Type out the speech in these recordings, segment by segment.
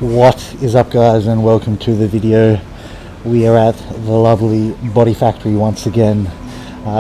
What is up, guys, and welcome to the video. We are at the lovely Body Factory once again.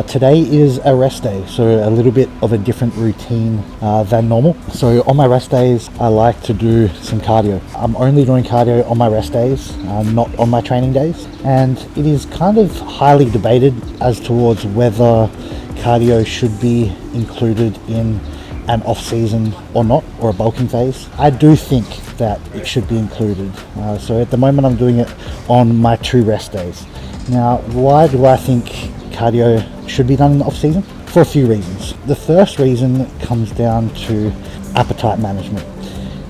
Today is a rest day, so a little bit of a different routine than normal. So on my rest days I like to do some cardio. I'm only doing cardio on my rest days, not on my training days, and it is kind of highly debated as towards whether cardio should be included in an off season or not, or a bulking phase. I do think that it should be included. So at the moment I'm doing it on my 2 rest days. Now, why do I think cardio should be done in the off season? For a few reasons. The first reason comes down to appetite management.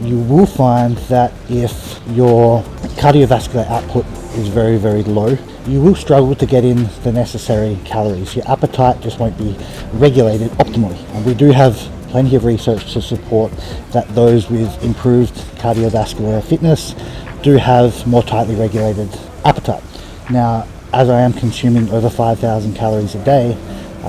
You will find that if your cardiovascular output is very, very low, you will struggle to get in the necessary calories. Your appetite just won't be regulated optimally. And we do have plenty of research to support that those with improved cardiovascular fitness do have more tightly regulated appetite. Now, as I am consuming over 5,000 calories a day,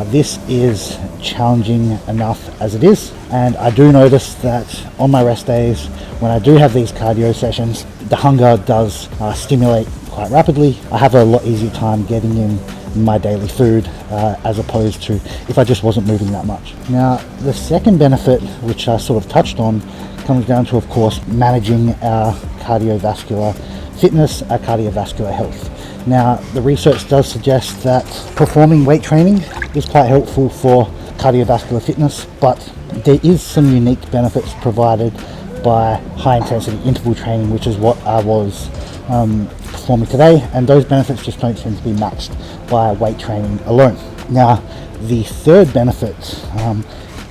this is challenging enough as it is, and I do notice that on my rest days, when I do have these cardio sessions, the hunger does stimulate quite rapidly. I have a lot easier time getting in my daily food as opposed to if I just wasn't moving that much. Now, the second benefit, which I sort of touched on, comes down to, of course, managing our cardiovascular fitness, our cardiovascular health. Now, the research does suggest that performing weight training is quite helpful for cardiovascular fitness, but there is some unique benefits provided by high intensity interval training, which is what I was performing today, and those benefits just don't seem to be matched by weight training alone. Now, the third benefit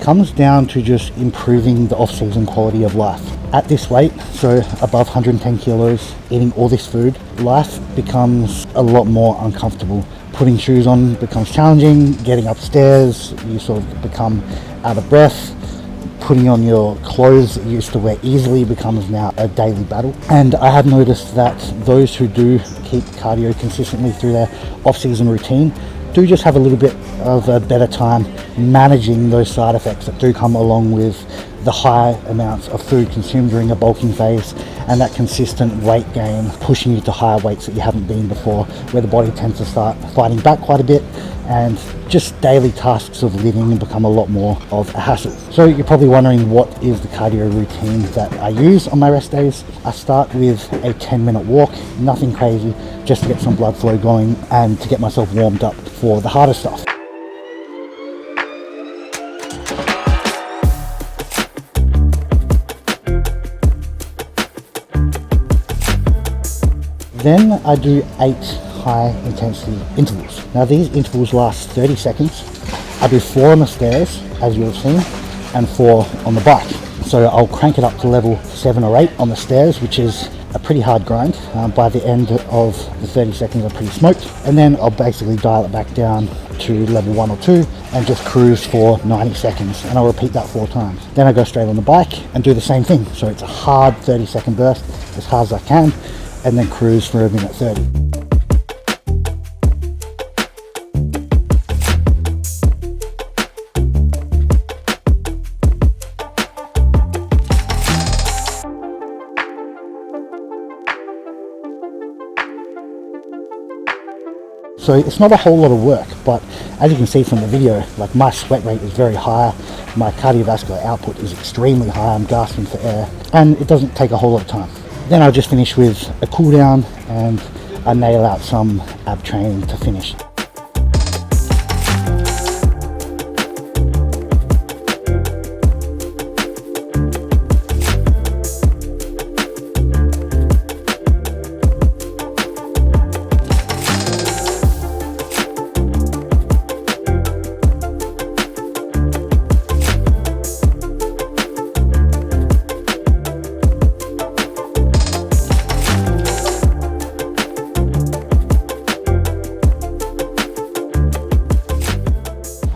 comes down to just improving the off-season quality of life. At this weight, so above 110 kilos, eating all this food, life becomes a lot more uncomfortable. Putting shoes on becomes challenging, getting upstairs, you sort of become out of breath. Putting on your clothes that you used to wear easily becomes now a daily battle. And I have noticed that those who do keep cardio consistently through their off-season routine do just have a little bit of a better time managing those side effects that do come along with the high amounts of food consumed during a bulking phase and that consistent weight gain pushing you to higher weights that you haven't been before, where the body tends to start fighting back quite a bit, and just daily tasks of living become a lot more of a hassle. So you're probably wondering, what is the cardio routine that I use on my rest days? I start with a 10-minute walk, nothing crazy, just to get some blood flow going and to get myself warmed up for the harder stuff. Then I do 8 high intensity intervals. Now, these intervals last 30 seconds. I do 4 on the stairs, as you have seen, and 4 on the bike. So I'll crank it up to level 7 or 8 on the stairs, which is a pretty hard grind. By the end of the 30 seconds, I'm pretty smoked. And then I'll basically dial it back down to level 1 or 2 and just cruise for 90 seconds. And I'll repeat that 4 times. Then I go straight on the bike and do the same thing. So it's a hard 30-second burst, as hard as I can, and then cruise for a minute 30. So it's not a whole lot of work, but as you can see from the video, like, my sweat rate is very high, my cardiovascular output is extremely high, I'm gasping for air, and it doesn't take a whole lot of time. Then I'll just finish with a cool down and I nail out some ab training to finish.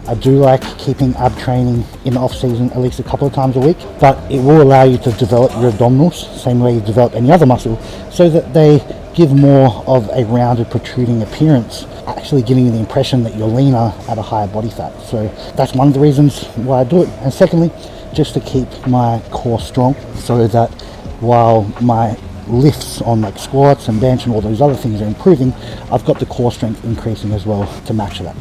I do like keeping ab training in the off season at least a couple of times a week, but it will allow you to develop your abdominals, same way you develop any other muscle, so that they give more of a rounded, protruding appearance, actually giving you the impression that you're leaner at a higher body fat. So that's one of the reasons why I do it. And secondly, just to keep my core strong, so that while my lifts on like squats and bench and all those other things are improving, I've got the core strength increasing as well to match that.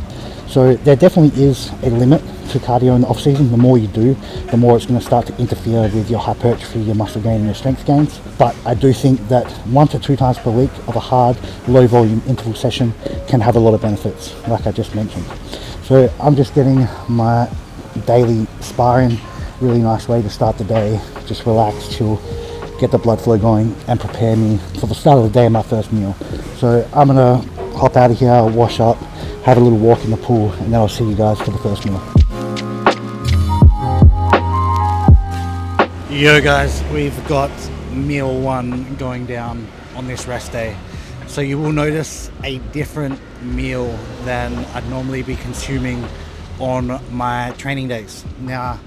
So there definitely is a limit to cardio in the off season. The more you do, the more it's going to start to interfere with your hypertrophy, your muscle gain and your strength gains. But I do think that 1 to 2 times per week of a hard, low volume interval session can have a lot of benefits, like I just mentioned. So I'm just getting my daily sparring, really nice way to start the day. Just relax, chill, get the blood flow going and prepare me for the start of the day and my first meal. So I'm gonna hop out of here, wash up, have a little walk in the pool, and then I'll see you guys for the first meal. Yo guys, we've got meal 1 going down on this rest day. So you will notice a different meal than I'd normally be consuming on my training days. Now,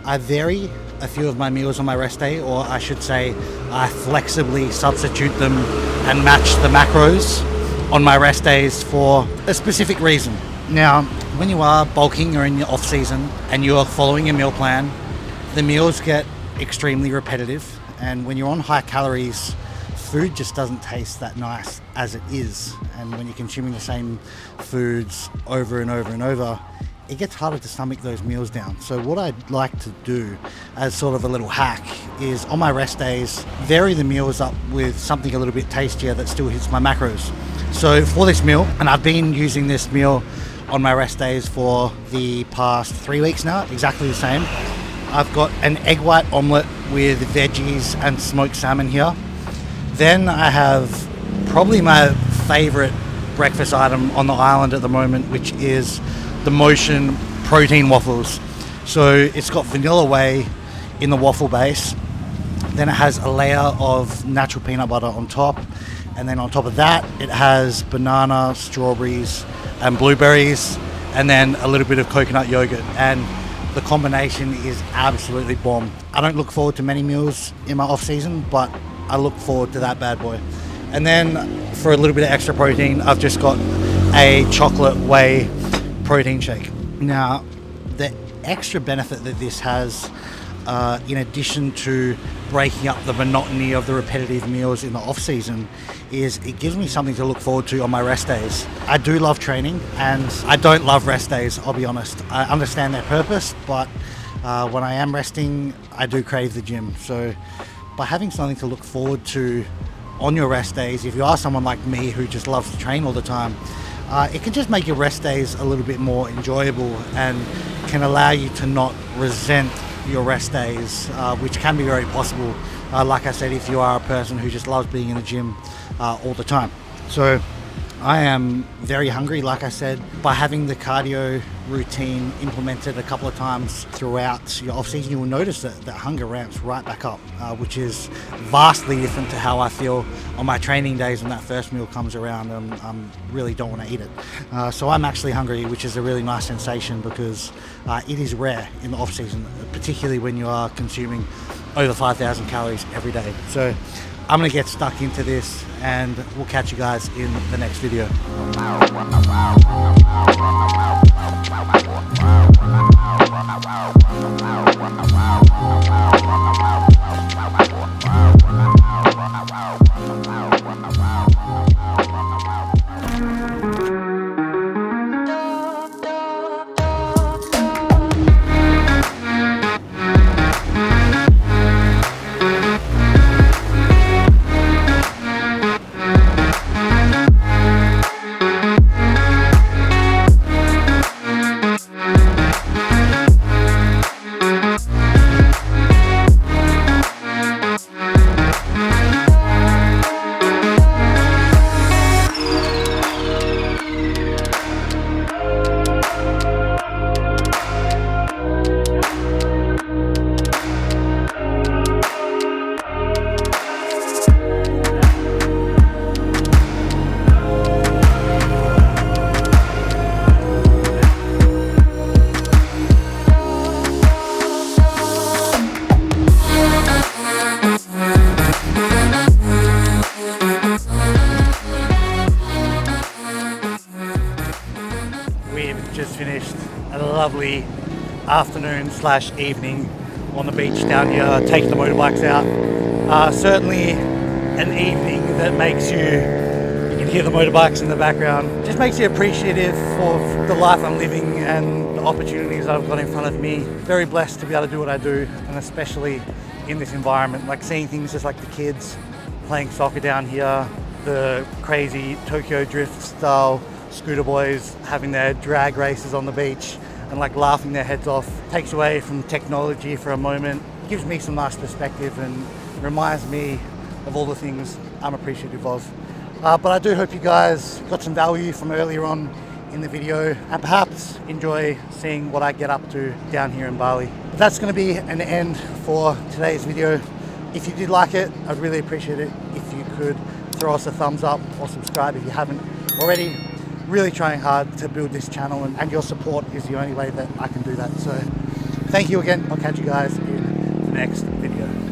I vary a few of my meals on my rest day, or I should say I flexibly substitute them and match the macros on my rest days for a specific reason. Now, when you are bulking or in your off season and you are following a meal plan, the meals get extremely repetitive, and when you're on high calories, food just doesn't taste that nice as it is. And when you're consuming the same foods over and over and over, it gets harder to stomach those meals down. So what I'd like to do as sort of a little hack is on my rest days, vary the meals up with something a little bit tastier that still hits my macros. So for this meal, and I've been using this meal on my rest days for the past 3 weeks now, exactly the same. I've got an egg white omelette with veggies and smoked salmon here. Then I have probably my favorite breakfast item on the island at the moment, which is the Motion protein waffles. So it's got vanilla whey in the waffle base, then it has a layer of natural peanut butter on top, and then on top of that it has banana, strawberries and blueberries, and then a little bit of coconut yogurt, and the combination is absolutely bomb. I don't look forward to many meals in my off season, but I look forward to that bad boy. And then for a little bit of extra protein, I've just got a chocolate whey protein shake. Now, the extra benefit that this has, in addition to breaking up the monotony of the repetitive meals in the off season, is it gives me something to look forward to on my rest days. I do love training, and I don't love rest days, I'll be honest. I understand their purpose, but when I am resting, I do crave the gym. So by having something to look forward to on your rest days, if you are someone like me who just loves to train all the time, it can just make your rest days a little bit more enjoyable and can allow you to not resent your rest days, which can be very possible, like I said, if you are a person who just loves being in the gym all the time. So I am very hungry, like I said. By having the cardio routine implemented a couple of times throughout your off season, you will notice that hunger ramps right back up, which is vastly different to how I feel on my training days when that first meal comes around and I really don't want to eat it. So I'm actually hungry, which is a really nice sensation, because it is rare in the off season, particularly when you are consuming over 5,000 calories every day. So I'm gonna get stuck into this, and we'll catch you guys in the next video. Just finished a lovely afternoon / evening on the beach down here, taking the motorbikes out. Certainly an evening that makes you can hear the motorbikes in the background. Just makes you appreciative of the life I'm living and the opportunities I've got in front of me. Very blessed to be able to do what I do, and especially in this environment, like seeing things just like the kids playing soccer down here, the crazy Tokyo Drift style scooter boys having their drag races on the beach and like laughing their heads off. Takes away from technology for a moment, gives me some nice perspective and reminds me of all the things I'm appreciative of. But I do hope you guys got some value from earlier on in the video and perhaps enjoy seeing what I get up to down here in Bali. But that's going to be an end for today's video. If you did like it, I'd really appreciate it if you could throw us a thumbs up or subscribe if you haven't already. Really trying hard to build this channel, and your support is the only way that I can do that. So thank you again. I'll catch you guys in the next video.